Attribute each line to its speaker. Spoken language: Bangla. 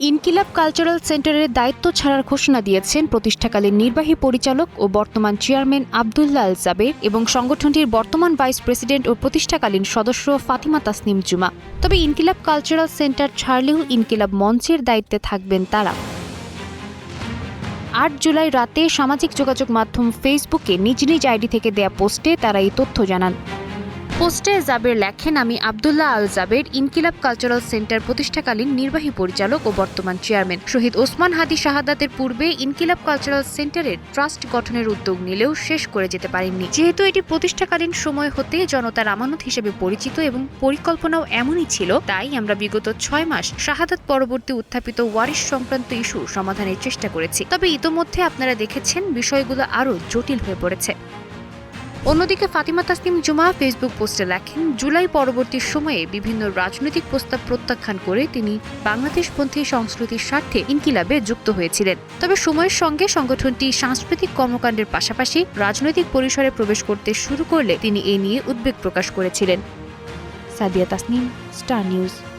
Speaker 1: ইনকিলাব কালচারাল সেন্টারের দায়িত্ব ছাড়ার ঘোষণা দিয়েছেন প্রতিষ্ঠাকালীন নির্বাহী পরিচালক ও বর্তমান চেয়ারম্যান আব্দুল্লাহ আল জাবের এবং সংগঠনটির বর্তমান ভাইস প্রেসিডেন্ট ও প্রতিষ্ঠাকালীন সদস্য ফাতিমা তাসনিম জুমা। তবে ইনকিলাব কালচারাল সেন্টার ছাড়লেও ইনকিলাব মঞ্চের দায়িত্বে থাকবেন তারা। ৮ জুলাই রাতে সামাজিক যোগাযোগ মাধ্যম ফেসবুকে নিজ নিজ আইডি থেকে দেয়া পোস্টে তারা এই তথ্য জানান। পোস্টে জাবের লেখেন, আমি আব্দুল্লাহ আল জাবের ইনকিলাব কালচারাল সেন্টার প্রতিষ্ঠাকালীন নির্বাহী পরিচালক ও বর্তমান চেয়ারম্যান। শহীদ ওসমান হাদি শাহাদাতের পূর্বে ইনকিলাব কালচারাল সেন্টারের ট্রাস্ট গঠনের উদ্যোগ নিলেও শেষ করে যেতে পারেননি। যেহেতু এটি প্রতিষ্ঠাকালীন সময় হতে জনতার আমানত হিসেবে পরিচিত এবং পরিকল্পনাও এমনই ছিল, তাই আমরা বিগত ৬ মাস শাহাদাত পরবর্তী উত্থাপিত ওয়ারিশ সংক্রান্ত ইস্যু সমাধানের চেষ্টা করেছি। তবে ইতোমধ্যে আপনারা দেখেছেন বিষয়গুলো আরও জটিল হয়ে পড়েছে। অন্যদিকে ফাতিমা তাসনিম জুমা ফেসবুক পোস্টে লেখেন, জুলাই পরবর্তী সময়ে বিভিন্ন রাজনৈতিক প্রস্তাব প্রত্যাখ্যান করে তিনি বাংলাদেশপন্থী সংস্কৃতির স্বার্থে ইনকিলাবে যুক্ত হয়েছিলেন। তবে সময়ের সঙ্গে সংগঠনটি সাংস্কৃতিক কর্মকাণ্ডের পাশাপাশি রাজনৈতিক পরিসরে প্রবেশ করতে শুরু করলে তিনি এ নিয়ে উদ্বেগ প্রকাশ করেছিলেন। Sadia Tasnim, star news.